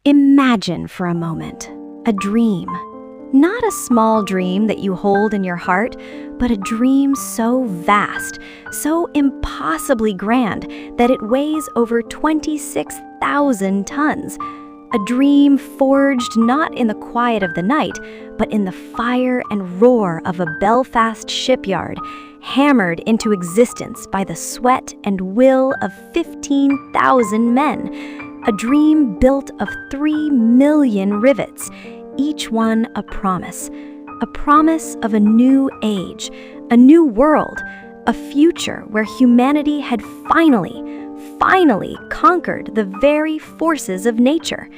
Imagine for a moment a dream. Not a small dream that you hold in your heart, but a dream so vast, so impossibly grand that it weighs over 26,000 tons. A dream forged not in the quiet of the night, but in the fire and roar of a Belfast shipyard, hammered into existence by the sweat and will of 15,000 men. A dream built of 3 million rivets, each one a promise of a new age, a new world, a future where humanity had finally conquered the very forces of nature.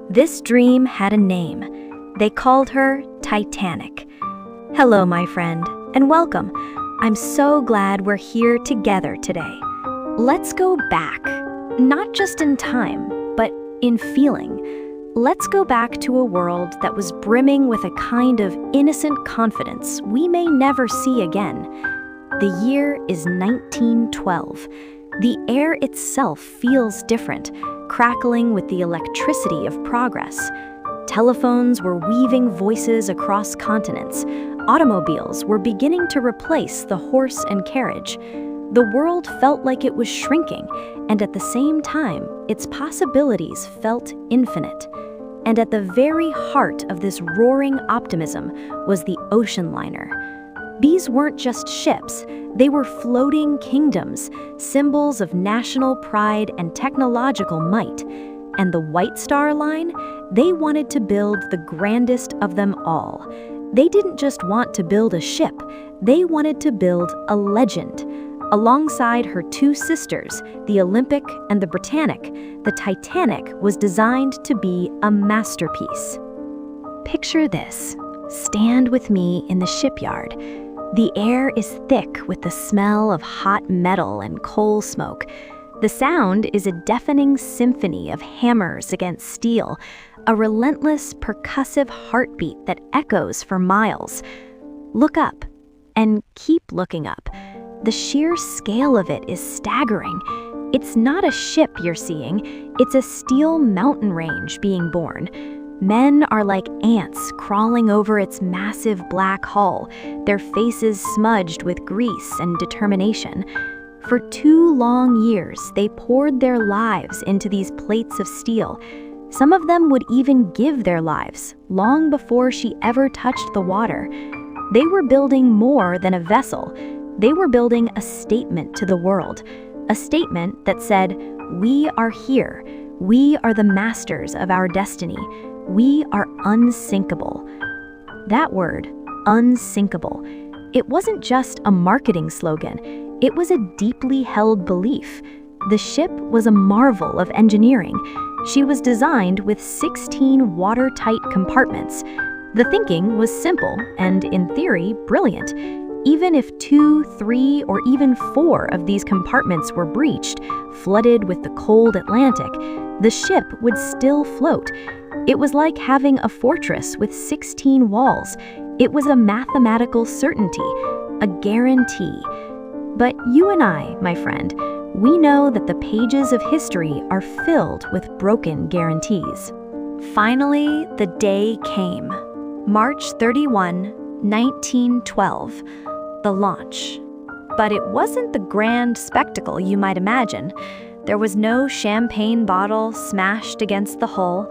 This dream had a name. They called her Titanic. Hello, my friend, and welcome. I'm so glad we're here together today. Let's go back, not just in time, but in feeling. Let's go back to a world that was brimming with a kind of innocent confidence we may never see again. The year is 1912. The air itself feels different, crackling with the electricity of progress. Telephones were weaving voices across continents. Automobiles were beginning to replace the horse and carriage. The world felt like it was shrinking, and at the same time, its possibilities felt infinite. And at the very heart of this roaring optimism was the ocean liner. These weren't just ships, they were floating kingdoms, symbols of national pride and technological might. And the White Star Line, they wanted to build the grandest of them all. They didn't just want to build a ship, they wanted to build a legend. Alongside her two sisters, the Olympic and the Britannic, the Titanic was designed to be a masterpiece. Picture this. Stand with me in the shipyard. The air is thick with the smell of hot metal and coal smoke. The sound is a deafening symphony of hammers against steel, a relentless percussive heartbeat that echoes for miles. Look up, and keep looking up. The sheer scale of it is staggering. It's not a ship you're seeing, it's a steel mountain range being born. Men are like ants crawling over its massive black hull, their faces smudged with grease and determination. For 2 long years, they poured their lives into these plates of steel. Some of them would even give their lives, long before she ever touched the water. They were building more than a vessel. They were building a statement to the world, a statement that said, "We are here. We are the masters of our destiny. We are unsinkable." That word, unsinkable, it wasn't just a marketing slogan. It was a deeply held belief. The ship was a marvel of engineering. She was designed with 16 watertight compartments. The thinking was simple and, in theory, brilliant. Even if 2, 3, or even 4 of these compartments were breached, flooded with the cold Atlantic, the ship would still float. It was like having a fortress with 16 walls. It was a mathematical certainty, a guarantee. But you and I, my friend, we know that the pages of history are filled with broken guarantees. Finally, the day came. March 31, 1912. The launch. But it wasn't the grand spectacle you might imagine. There was no champagne bottle smashed against the hull.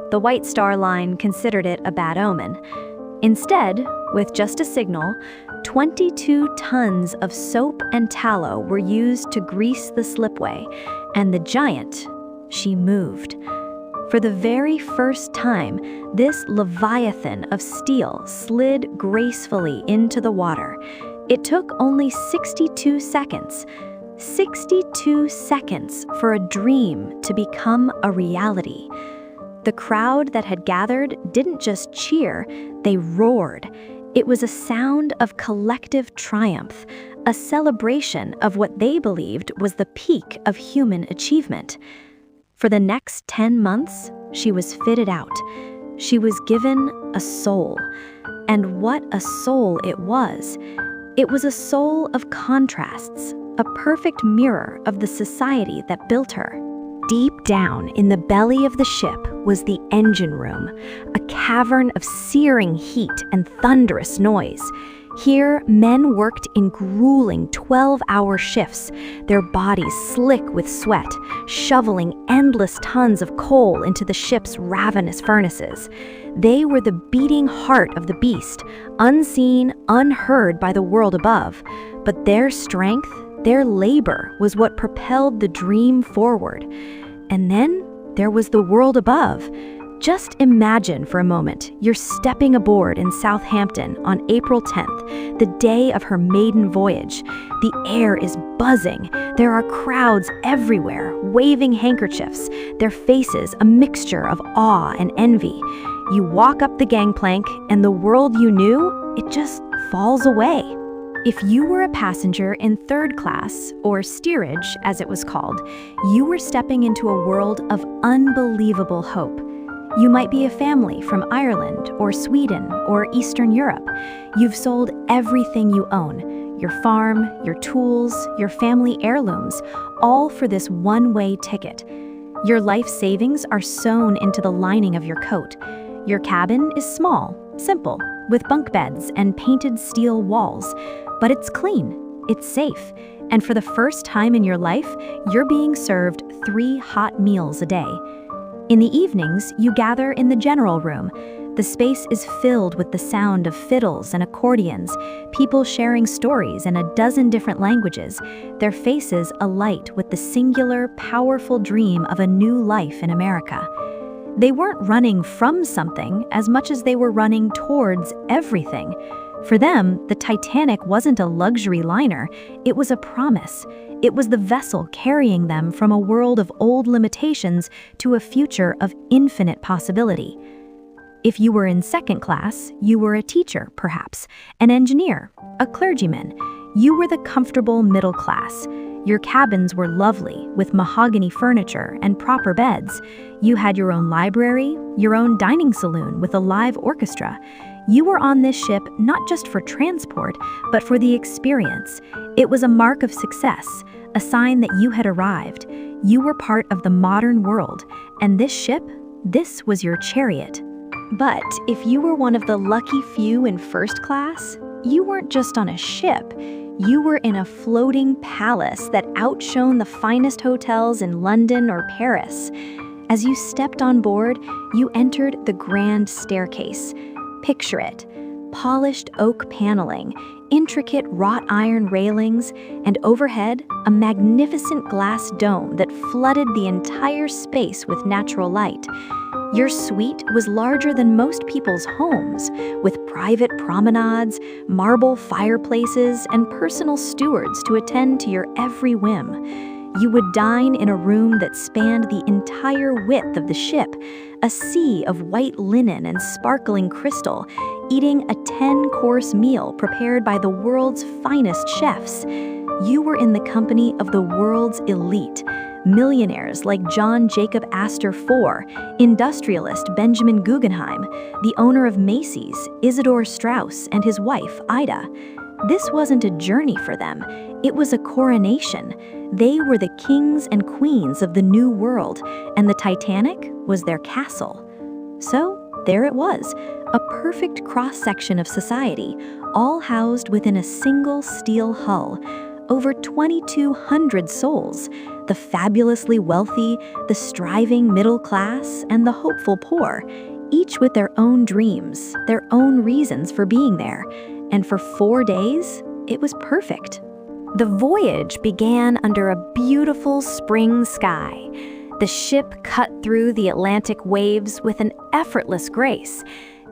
The White Star Line considered it a bad omen. Instead, with just a signal, 22 tons of soap and tallow were used to grease the slipway, and the Giant, she moved. For the very first time, this leviathan of steel slid gracefully into the water. It took only 62 seconds. 62 seconds for a dream to become a reality. The crowd that had gathered didn't just cheer, they roared. It was a sound of collective triumph, a celebration of what they believed was the peak of human achievement. For the next 10 months, she was fitted out. She was given a soul. And what a soul it was! It was a soul of contrasts, a perfect mirror of the society that built her. Deep down in the belly of the ship was the engine room, a cavern of searing heat and thunderous noise. Here, men worked in grueling 12-hour shifts, their bodies slick with sweat, shoveling endless tons of coal into the ship's ravenous furnaces. They were the beating heart of the beast, unseen, unheard by the world above. But their strength, their labor, was what propelled the dream forward. And then there was the world above. Just imagine for a moment you're stepping aboard in Southampton on April 10th, the day of her maiden voyage. The air is buzzing. There are crowds everywhere, waving handkerchiefs, their faces a mixture of awe and envy. You walk up the gangplank, and the world you knew, it just falls away. If you were a passenger in third class, or steerage as it was called, you were stepping into a world of unbelievable hope. You might be a family from Ireland or Sweden or Eastern Europe. You've sold everything you own, your farm, your tools, your family heirlooms, all for this one-way ticket. Your life savings are sewn into the lining of your coat. Your cabin is small, simple, with bunk beds and painted steel walls, but it's clean, it's safe, and for the first time in your life, you're being served 3 hot meals a day. In the evenings, you gather in the general room. The space is filled with the sound of fiddles and accordions, people sharing stories in a dozen different languages, their faces alight with the singular, powerful dream of a new life in America. They weren't running from something as much as they were running towards everything. For them, the Titanic wasn't a luxury liner, it was a promise. It was the vessel carrying them from a world of old limitations to a future of infinite possibility. If you were in second class, you were a teacher, perhaps, an engineer, a clergyman. You were the comfortable middle class. Your cabins were lovely, with mahogany furniture and proper beds. You had your own library, your own dining saloon with a live orchestra. You were on this ship not just for transport, but for the experience. It was a mark of success, a sign that you had arrived. You were part of the modern world, and this ship, this was your chariot. But if you were one of the lucky few in first class, you weren't just on a ship. You were in a floating palace that outshone the finest hotels in London or Paris. As you stepped on board, you entered the grand staircase. Picture it: polished oak paneling, intricate wrought iron railings, and overhead, a magnificent glass dome that flooded the entire space with natural light. Your suite was larger than most people's homes, with private promenades, marble fireplaces, and personal stewards to attend to your every whim. You would dine in a room that spanned the entire width of the ship, a sea of white linen and sparkling crystal, eating a 10-course meal prepared by the world's finest chefs. You were in the company of the world's elite, millionaires like John Jacob Astor IV, industrialist Benjamin Guggenheim, the owner of Macy's, Isidore Straus, and his wife, Ida. This wasn't a journey for them, it was a coronation. They were the kings and queens of the new world, and the Titanic was their castle. So, there it was, a perfect cross-section of society, all housed within a single steel hull. Over 2,200 souls, the fabulously wealthy, the striving middle class, and the hopeful poor, each with their own dreams, their own reasons for being there. And for 4 days, it was perfect. The voyage began under a beautiful spring sky. The ship cut through the Atlantic waves with an effortless grace.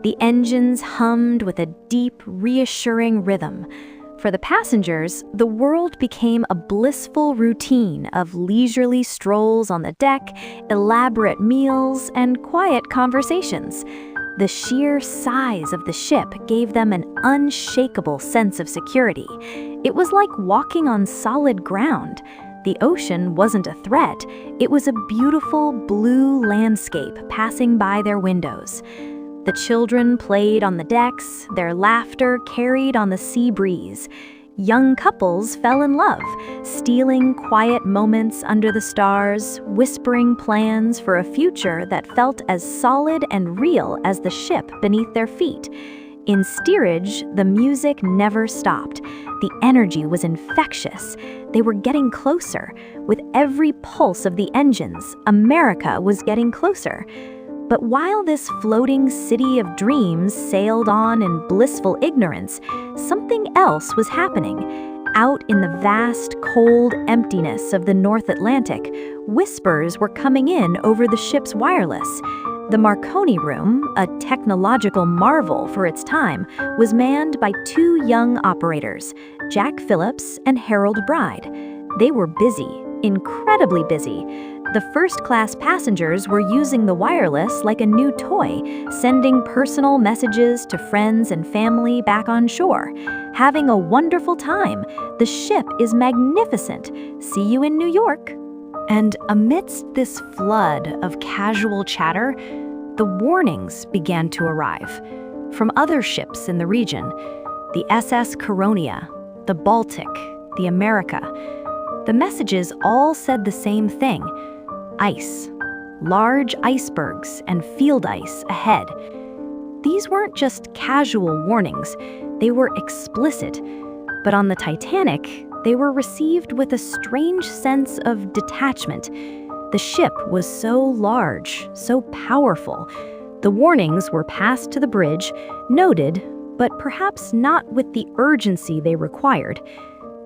The engines hummed with a deep, reassuring rhythm. For the passengers, the world became a blissful routine of leisurely strolls on the deck, elaborate meals, and quiet conversations. The sheer size of the ship gave them an unshakable sense of security. It was like walking on solid ground. The ocean wasn't a threat. It was a beautiful blue landscape passing by their windows. The children played on the decks, their laughter carried on the sea breeze. Young couples fell in love, stealing quiet moments under the stars, whispering plans for a future that felt as solid and real as the ship beneath their feet. In steerage, the music never stopped. The energy was infectious. They were getting closer. With every pulse of the engines, America was getting closer. But while this floating city of dreams sailed on in blissful ignorance, something else was happening. Out in the vast, cold emptiness of the North Atlantic, whispers were coming in over the ship's wireless. The Marconi room, a technological marvel for its time, was manned by two young operators, Jack Phillips and Harold Bride. They were busy, incredibly busy. The first-class passengers were using the wireless like a new toy, sending personal messages to friends and family back on shore. Having a wonderful time. The ship is magnificent. See you in New York. And amidst this flood of casual chatter, the warnings began to arrive. From other ships in the region, the SS Caronia, the Baltic, the America. The messages all said the same thing. Ice. Large icebergs and field ice ahead. These weren't just casual warnings, they were explicit. But on the Titanic, they were received with a strange sense of detachment. The ship was so large, so powerful. The warnings were passed to the bridge, noted, but perhaps not with the urgency they required.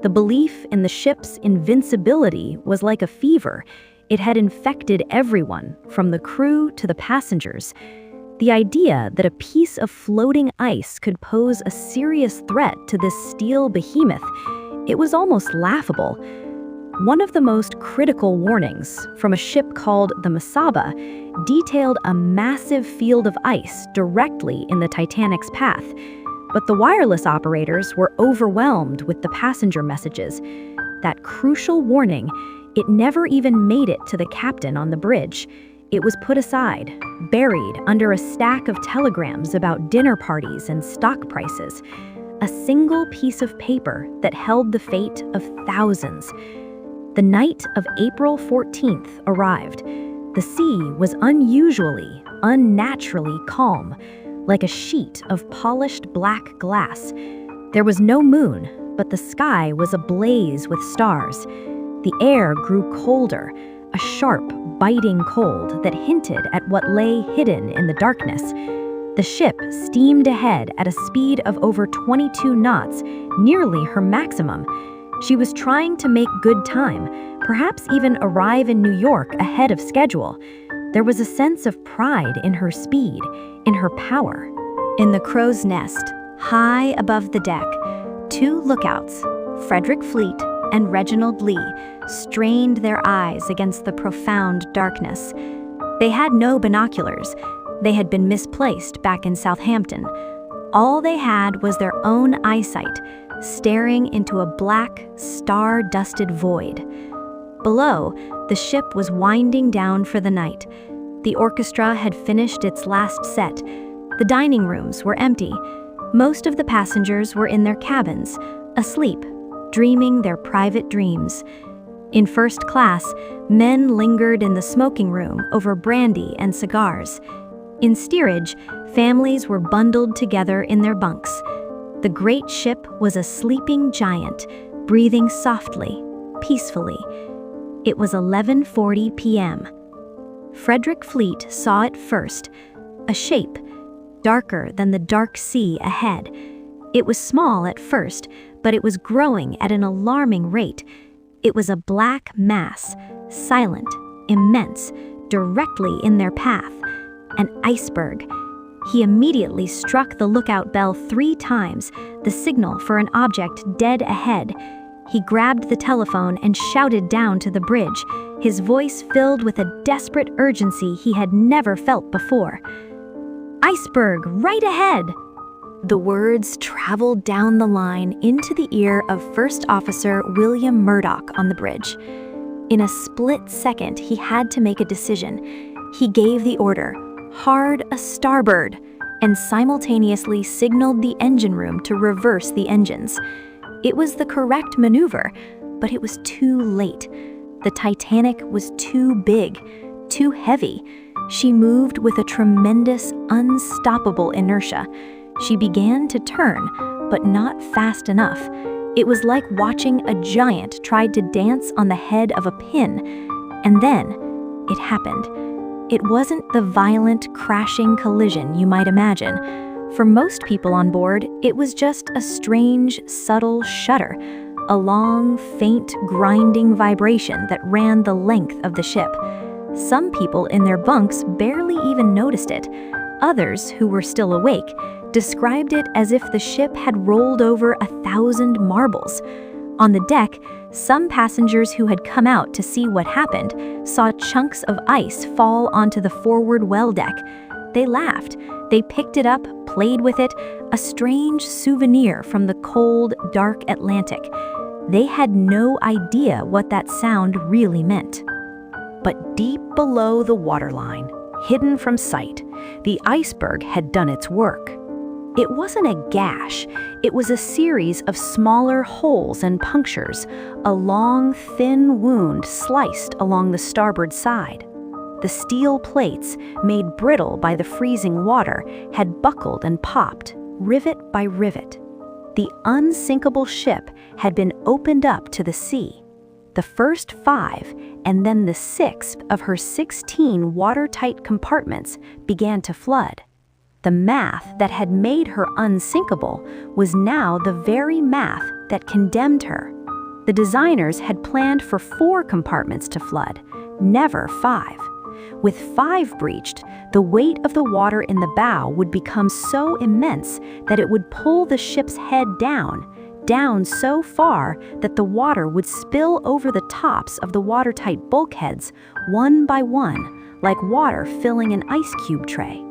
The belief in the ship's invincibility was like a fever. It had infected everyone, from the crew to the passengers. The idea that a piece of floating ice could pose a serious threat to this steel behemoth, it was almost laughable. One of the most critical warnings, from a ship called the Masaba, detailed a massive field of ice directly in the Titanic's path. But the wireless operators were overwhelmed with the passenger messages. That crucial warning, it never even made it to the captain on the bridge. It was put aside, buried under a stack of telegrams about dinner parties and stock prices. A single piece of paper that held the fate of thousands. The night of April 14th arrived. The sea was unusually, unnaturally calm, like a sheet of polished black glass. There was no moon, but the sky was ablaze with stars. The air grew colder, a sharp, biting cold that hinted at what lay hidden in the darkness. The ship steamed ahead at a speed of over 22 knots, nearly her maximum. She was trying to make good time, perhaps even arrive in New York ahead of schedule. There was a sense of pride in her speed, in her power. In the crow's nest, high above the deck, two lookouts, Frederick Fleet and Reginald Lee, strained their eyes against the profound darkness. They had no binoculars. They had been misplaced back in Southampton. All they had was their own eyesight, staring into a black, star-dusted void. Below, the ship was winding down for the night. The orchestra had finished its last set. The dining rooms were empty. Most of the passengers were in their cabins, asleep, dreaming their private dreams. In first class, men lingered in the smoking room over brandy and cigars. In steerage, families were bundled together in their bunks. The great ship was a sleeping giant, breathing softly, peacefully. It was 11:40 p.m. Frederick Fleet saw it first, a shape, darker than the dark sea ahead. It was small at first, but it was growing at an alarming rate. It was a black mass, silent, immense, directly in their path. An iceberg. He immediately struck the lookout bell 3 times, the signal for an object dead ahead. He grabbed the telephone and shouted down to the bridge, his voice filled with a desperate urgency he had never felt before. "Iceberg, right ahead!" The words traveled down the line into the ear of First Officer William Murdoch on the bridge. In a split second, he had to make a decision. He gave the order, "Hard a starboard," and simultaneously signaled the engine room to reverse the engines. It was the correct maneuver, but it was too late. The Titanic was too big, too heavy. She moved with a tremendous, unstoppable inertia. She began to turn, but not fast enough. It was like watching a giant try to dance on the head of a pin. And then, it happened. It wasn't the violent, crashing collision you might imagine. For most people on board, it was just a strange, subtle shudder, a long, faint, grinding vibration that ran the length of the ship. Some people in their bunks barely even noticed it. Others, who were still awake, described it as if the ship had rolled over 1,000 marbles. On the deck, some passengers who had come out to see what happened saw chunks of ice fall onto the forward well deck. They laughed. They picked it up, played with it, a strange souvenir from the cold, dark Atlantic. They had no idea what that sound really meant. But deep below the waterline, hidden from sight, the iceberg had done its work. It wasn't a gash, it was a series of smaller holes and punctures, a long, thin wound sliced along the starboard side. The steel plates, made brittle by the freezing water, had buckled and popped, rivet by rivet. The unsinkable ship had been opened up to the sea. The first 5, and then the 6th of her 16 watertight compartments began to flood. The math that had made her unsinkable was now the very math that condemned her. The designers had planned for 4 compartments to flood, never 5. With 5 breached, the weight of the water in the bow would become so immense that it would pull the ship's head down so far that the water would spill over the tops of the watertight bulkheads one by one, like water filling an ice cube tray.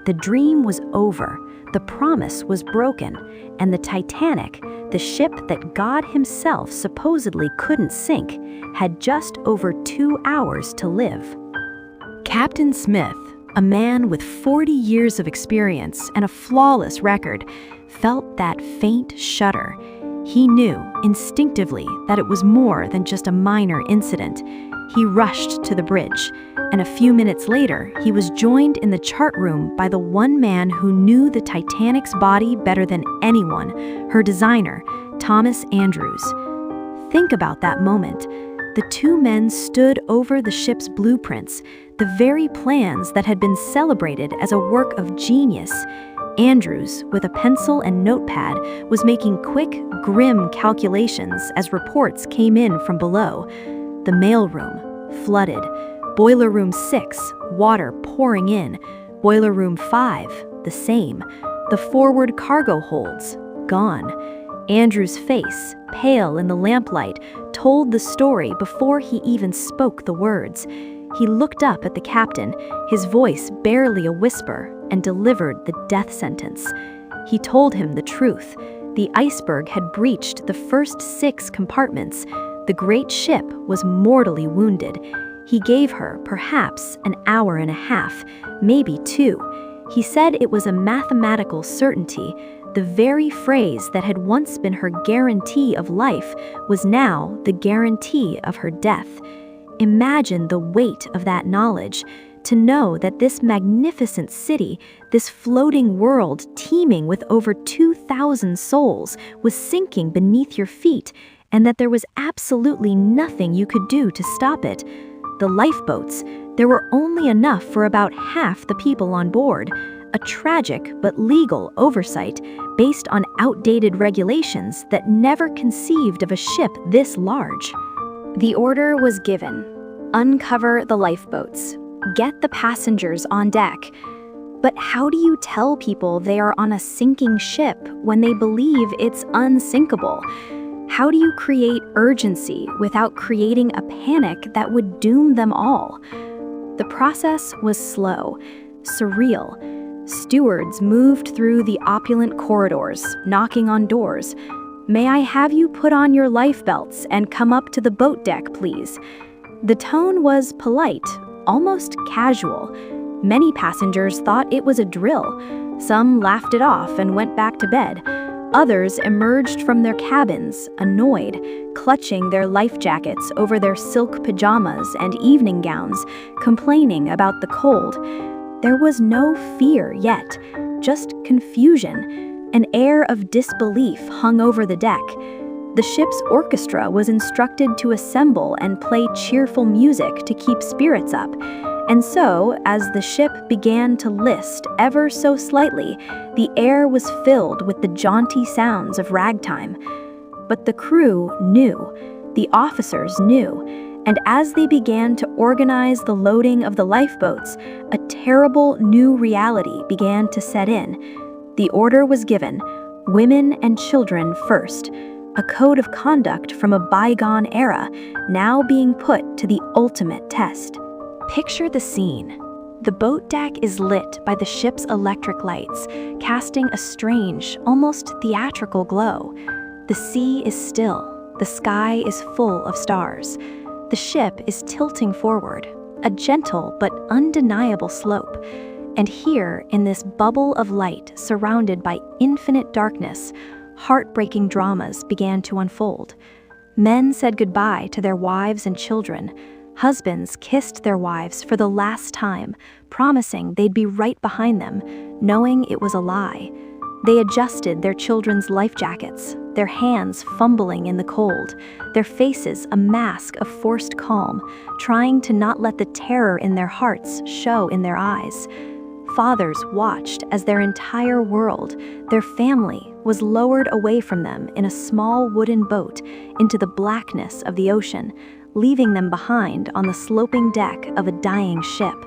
The dream was over, the promise was broken, and the Titanic, the ship that God himself supposedly couldn't sink, had just over 2 hours to live. Captain Smith, a man with 40 years of experience and a flawless record, felt that faint shudder. He knew instinctively that it was more than just a minor incident. He rushed to the bridge, and a few minutes later, he was joined in the chart room by the one man who knew the Titanic's body better than anyone, her designer, Thomas Andrews. Think about that moment. The 2 men stood over the ship's blueprints, the very plans that had been celebrated as a work of genius. Andrews, with a pencil and notepad, was making quick, grim calculations as reports came in from below. The mailroom, flooded. Boiler room 6, water pouring in. Boiler room 5, the same. The forward cargo holds, gone. Andrew's face, pale in the lamplight, told the story before he even spoke the words. He looked up at the captain, his voice barely a whisper, and delivered the death sentence. He told him the truth. The iceberg had breached the first 6 compartments. The great ship was mortally wounded. He gave her, perhaps, an hour and a half, maybe 2. He said it was a mathematical certainty. The very phrase that had once been her guarantee of life was now the guarantee of her death. Imagine the weight of that knowledge, to know that this magnificent city, this floating world teeming with over 2,000 souls, was sinking beneath your feet, and that there was absolutely nothing you could do to stop it. The lifeboats, there were only enough for about half the people on board. A tragic but legal oversight based on outdated regulations that never conceived of a ship this large. The order was given. Uncover the lifeboats. Get the passengers on deck. But how do you tell people they are on a sinking ship when they believe it's unsinkable? How do you create urgency without creating a panic that would doom them all? The process was slow, surreal. Stewards moved through the opulent corridors, knocking on doors. "May I have you put on your life belts and come up to the boat deck, please?" The tone was polite, almost casual. Many passengers thought it was a drill. Some laughed it off and went back to bed. Others emerged from their cabins, annoyed, clutching their life jackets over their silk pajamas and evening gowns, complaining about the cold. There was no fear yet, just confusion. An air of disbelief hung over the deck. The ship's orchestra was instructed to assemble and play cheerful music to keep spirits up. And so, as the ship began to list ever so slightly, the air was filled with the jaunty sounds of ragtime. But the crew knew, the officers knew, and as they began to organize the loading of the lifeboats, a terrible new reality began to set in. The order was given, women and children first, a code of conduct from a bygone era, now being put to the ultimate test. Picture the scene. The boat deck is lit by the ship's electric lights, casting a strange, almost theatrical glow. The sea is still. The sky is full of stars. The ship is tilting forward, a gentle but undeniable slope. And here, in this bubble of light surrounded by infinite darkness, heartbreaking dramas began to unfold. Men said goodbye to their wives and children. Husbands kissed their wives for the last time, promising they'd be right behind them, knowing it was a lie. They adjusted their children's life jackets, their hands fumbling in the cold, their faces a mask of forced calm, trying to not let the terror in their hearts show in their eyes. Fathers watched as their entire world, their family, was lowered away from them in a small wooden boat into the blackness of the ocean, leaving them behind on the sloping deck of a dying ship.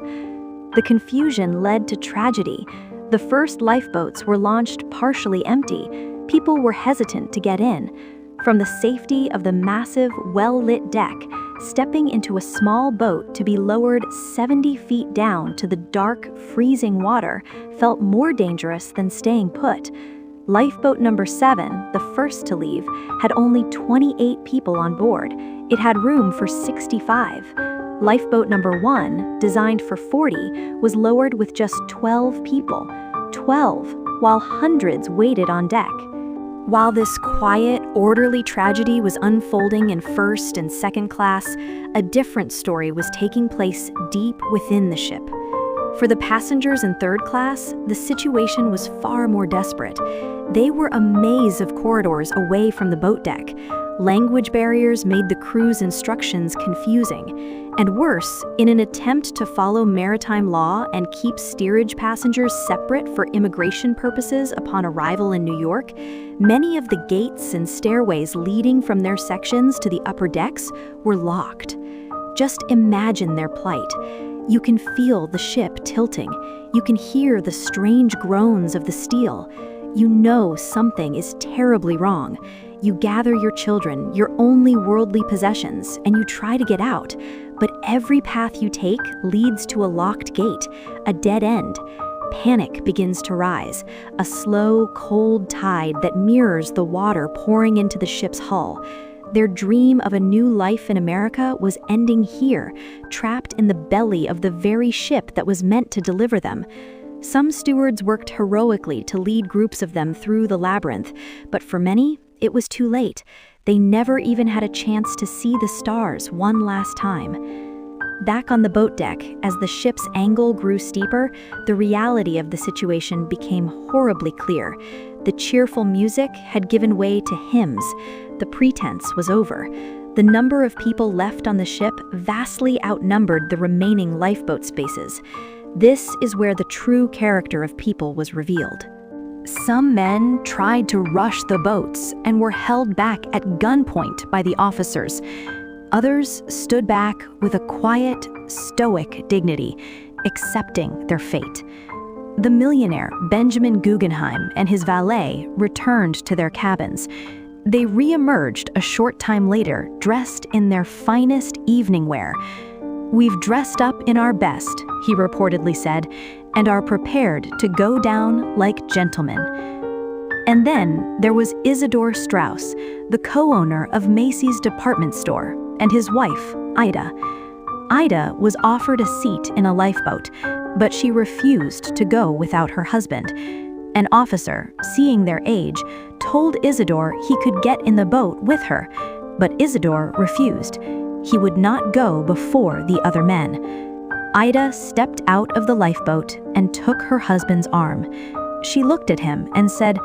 The confusion led to tragedy. The first lifeboats were launched partially empty. People were hesitant to get in. From the safety of the massive, well-lit deck, stepping into a small boat to be lowered 70 feet down to the dark, freezing water felt more dangerous than staying put. Lifeboat number 7, the first to leave, had only 28 people on board. It had room for 65. Lifeboat number 1, designed for 40, was lowered with just 12 people. 12, while hundreds waited on deck. While this quiet, orderly tragedy was unfolding in first and second class, a different story was taking place deep within the ship. For the passengers in third class, the situation was far more desperate. They were a maze of corridors away from the boat deck. Language barriers made the crew's instructions confusing. And worse, in an attempt to follow maritime law and keep steerage passengers separate for immigration purposes upon arrival in New York, many of the gates and stairways leading from their sections to the upper decks were locked. Just imagine their plight. You can feel the ship tilting. You can hear the strange groans of the steel. You know something is terribly wrong. You gather your children, your only worldly possessions, and you try to get out. But every path you take leads to a locked gate, a dead end. Panic begins to rise, a slow, cold tide that mirrors the water pouring into the ship's hull. Their dream of a new life in America was ending here, trapped in the belly of the very ship that was meant to deliver them. Some stewards worked heroically to lead groups of them through the labyrinth, but for many, it was too late. They never even had a chance to see the stars one last time. Back on the boat deck, as the ship's angle grew steeper, the reality of the situation became horribly clear. The cheerful music had given way to hymns. The pretense was over. The number of people left on the ship vastly outnumbered the remaining lifeboat spaces. This is where the true character of people was revealed. Some men tried to rush the boats and were held back at gunpoint by the officers. Others stood back with a quiet, stoic dignity, accepting their fate. The millionaire Benjamin Guggenheim and his valet returned to their cabins. They re-emerged a short time later, dressed in their finest evening wear. "We've dressed up in our best," he reportedly said, "and are prepared to go down like gentlemen." And then there was Isidore Strauss, the co-owner of Macy's department store, and his wife, Ida. Ida was offered a seat in a lifeboat, but she refused to go without her husband. An officer, seeing their age, told Isidore he could get in the boat with her, but Isidore refused. He would not go before the other men. Ida stepped out of the lifeboat and took her husband's arm. She looked at him and said,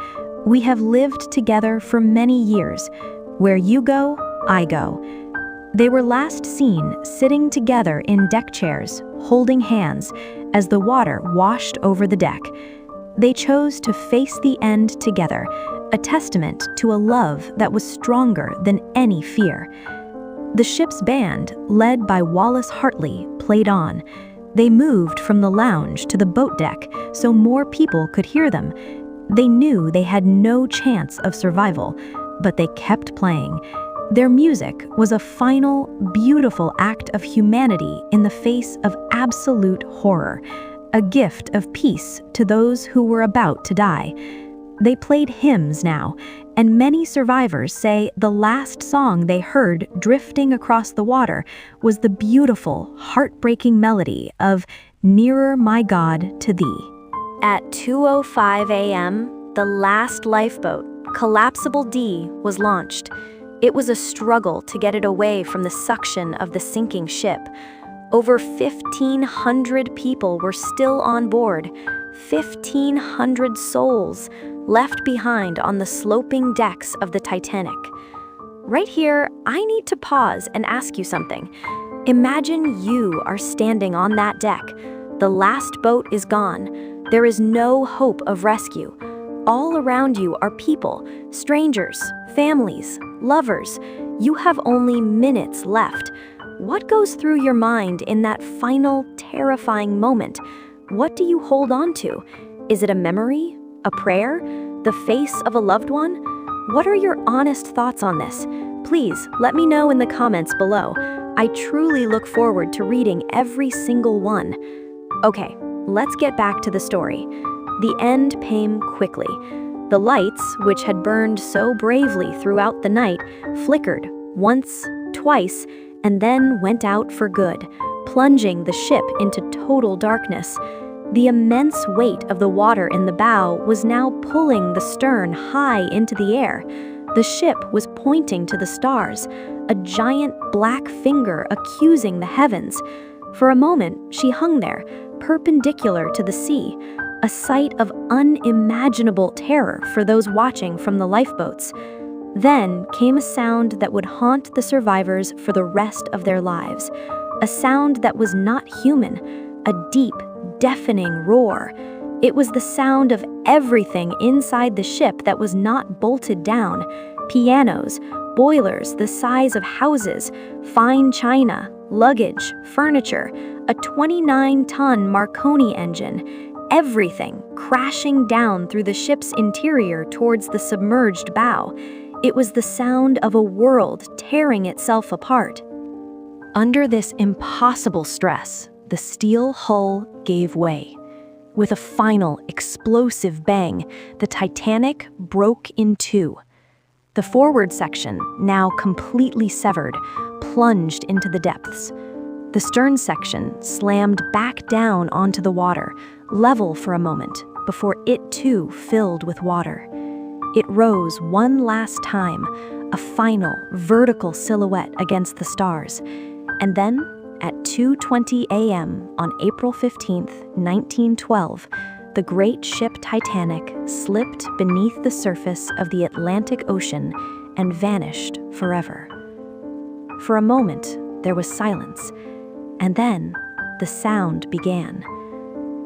"We have lived together for many years. Where you go, I go." They were last seen sitting together in deck chairs, holding hands, as the water washed over the deck. They chose to face the end together, a testament to a love that was stronger than any fear. The ship's band, led by Wallace Hartley, played on. They moved from the lounge to the boat deck so more people could hear them. They knew they had no chance of survival, but they kept playing. Their music was a final, beautiful act of humanity in the face of absolute horror, a gift of peace to those who were about to die. They played hymns now, and many survivors say the last song they heard drifting across the water was the beautiful, heartbreaking melody of "Nearer, My God, to Thee." At 2:05 a.m., the last lifeboat, Collapsible D, was launched. It was a struggle to get it away from the suction of the sinking ship. Over 1,500 people were still on board, 1,500 souls left behind on the sloping decks of the Titanic. Right here, I need to pause and ask you something. Imagine you are standing on that deck. The last boat is gone. There is no hope of rescue. All around you are people, strangers, families, lovers. You have only minutes left. What goes through your mind in that final, terrifying moment? What do you hold on to? Is it a memory? A prayer? The face of a loved one? What are your honest thoughts on this? Please let me know in the comments below. I truly look forward to reading every single one. Okay, let's get back to the story. The end came quickly. The lights, which had burned so bravely throughout the night, flickered once, twice, and then went out for good, plunging the ship into total darkness. The immense weight of the water in the bow was now pulling the stern high into the air. The ship was pointing to the stars, a giant black finger accusing the heavens. For a moment, she hung there, perpendicular to the sea, a sight of unimaginable terror for those watching from the lifeboats. Then came a sound that would haunt the survivors for the rest of their lives, a sound that was not human, a deep, deafening roar. It was the sound of everything inside the ship that was not bolted down: pianos, boilers the size of houses, fine china, luggage, furniture, a 29-ton Marconi engine, everything crashing down through the ship's interior towards the submerged bow. It was the sound of a world tearing itself apart. Under this impossible stress, the steel hull gave way. With a final explosive bang, the Titanic broke in two. The forward section, now completely severed, plunged into the depths. The stern section slammed back down onto the water, level for a moment, before it too filled with water. It rose one last time, a final vertical silhouette against the stars, and then, at 2:20 a.m. on April 15, 1912, the great ship Titanic slipped beneath the surface of the Atlantic Ocean and vanished forever. For a moment, there was silence, and then the sound began.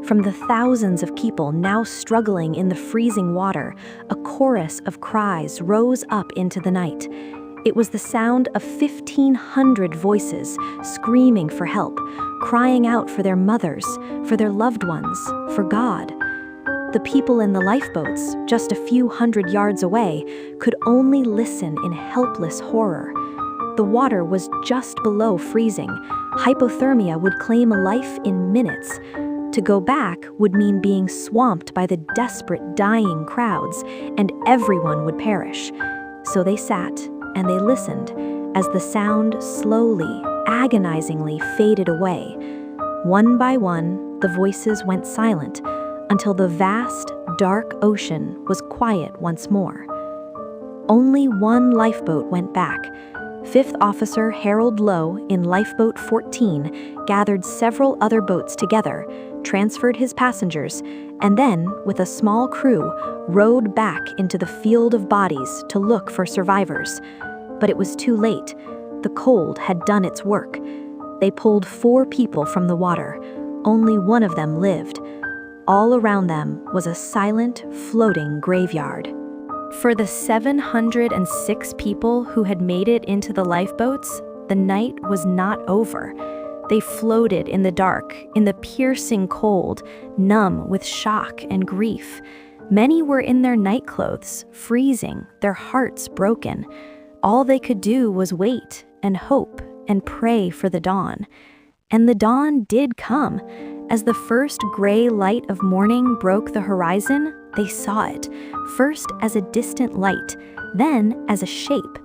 From the thousands of people now struggling in the freezing water, a chorus of cries rose up into the night. It was the sound of 1,500 voices screaming for help, crying out for their mothers, for their loved ones, for God. The people in the lifeboats, just a few hundred yards away, could only listen in helpless horror. The water was just below freezing. Hypothermia would claim a life in minutes. To go back would mean being swamped by the desperate dying crowds, and everyone would perish. So they sat and they listened as the sound slowly, agonizingly faded away. One by one, the voices went silent until the vast, dark ocean was quiet once more. Only one lifeboat went back. Fifth Officer Harold Lowe in Lifeboat 14 gathered several other boats together, transferred his passengers, and then, with a small crew, rowed back into the field of bodies to look for survivors. But it was too late. The cold had done its work. They pulled 4 people from the water. Only one of them lived. All around them was a silent, floating graveyard. For the 706 people who had made it into the lifeboats, the night was not over. They floated in the dark, in the piercing cold, numb with shock and grief. Many were in their nightclothes, freezing, their hearts broken. All they could do was wait and hope and pray for the dawn. And the dawn did come. As the first gray light of morning broke the horizon, they saw it, first as a distant light, then as a shape.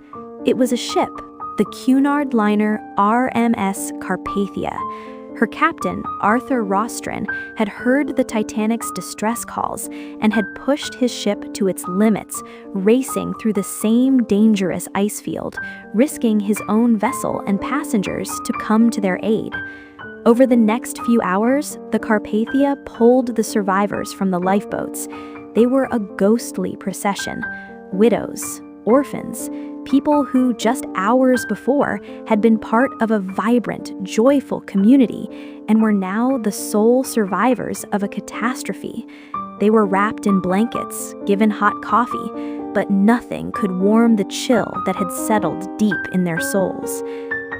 It was a ship, the Cunard liner RMS Carpathia. Her captain, Arthur Rostron, had heard the Titanic's distress calls and had pushed his ship to its limits, racing through the same dangerous ice field, risking his own vessel and passengers to come to their aid. Over the next few hours, the Carpathia pulled the survivors from the lifeboats. They were a ghostly procession. Widows, orphans, people who just hours before had been part of a vibrant, joyful community and were now the sole survivors of a catastrophe. They were wrapped in blankets, given hot coffee, but nothing could warm the chill that had settled deep in their souls.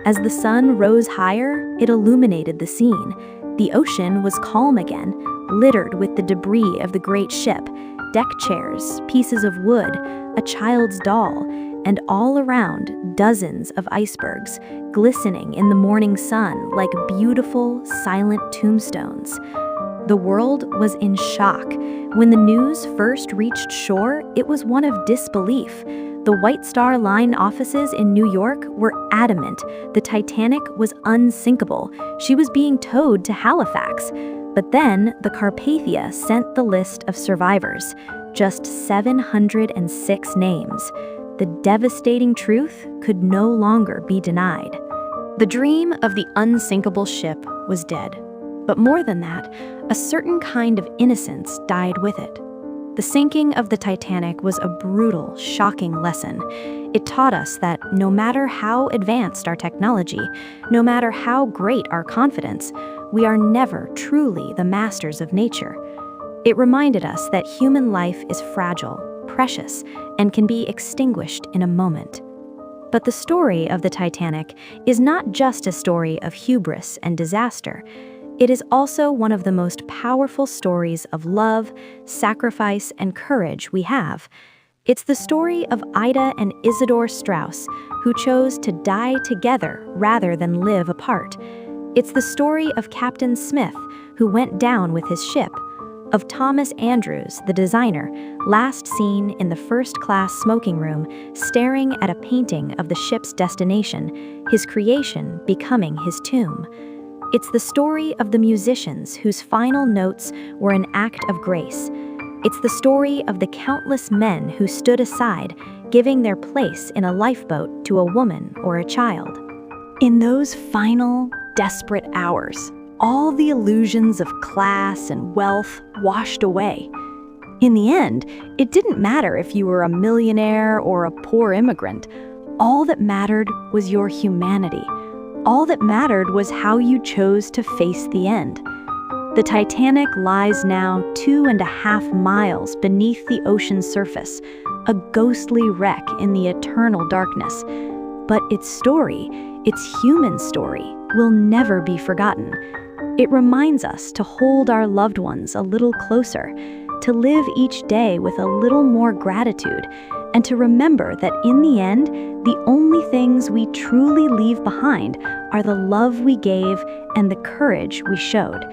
As the sun rose higher, it illuminated the scene. The ocean was calm again, littered with the debris of the great ship, deck chairs, pieces of wood, a child's doll, and all around dozens of icebergs, glistening in the morning sun like beautiful, silent tombstones. The world was in shock. When the news first reached shore, it was one of disbelief. The White Star Line offices in New York were adamant the Titanic was unsinkable. She was being towed to Halifax. But then the Carpathia sent the list of survivors, just 706 names. The devastating truth could no longer be denied. The dream of the unsinkable ship was dead. But more than that, a certain kind of innocence died with it. The sinking of the Titanic was a brutal, shocking lesson. It taught us that no matter how advanced our technology, no matter how great our confidence, we are never truly the masters of nature. It reminded us that human life is fragile, precious, and can be extinguished in a moment. But the story of the Titanic is not just a story of hubris and disaster. It is also one of the most powerful stories of love, sacrifice, and courage we have. It's the story of Ida and Isidore Strauss, who chose to die together rather than live apart. It's the story of Captain Smith, who went down with his ship, of Thomas Andrews, the designer, last seen in the first-class smoking room, staring at a painting of the ship's destination, his creation becoming his tomb. It's the story of the musicians whose final notes were an act of grace. It's the story of the countless men who stood aside, giving their place in a lifeboat to a woman or a child. In those final, desperate hours, all the illusions of class and wealth washed away. In the end, it didn't matter if you were a millionaire or a poor immigrant. All that mattered was your humanity. All that mattered was how you chose to face the end. The Titanic lies now 2.5 miles beneath the ocean's surface, a ghostly wreck in the eternal darkness. But its story, its human story, will never be forgotten. It reminds us to hold our loved ones a little closer, to live each day with a little more gratitude, and to remember that in the end, the only things we truly leave behind are the love we gave and the courage we showed.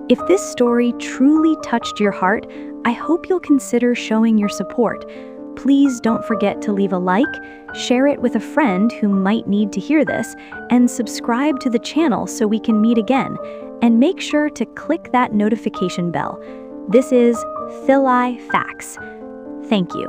If this story truly touched your heart, I hope you'll consider showing your support. Please don't forget to leave a like, share it with a friend who might need to hear this, and subscribe to the channel so we can meet again. And make sure to click that notification bell. This is Thillai Facts. Thank you.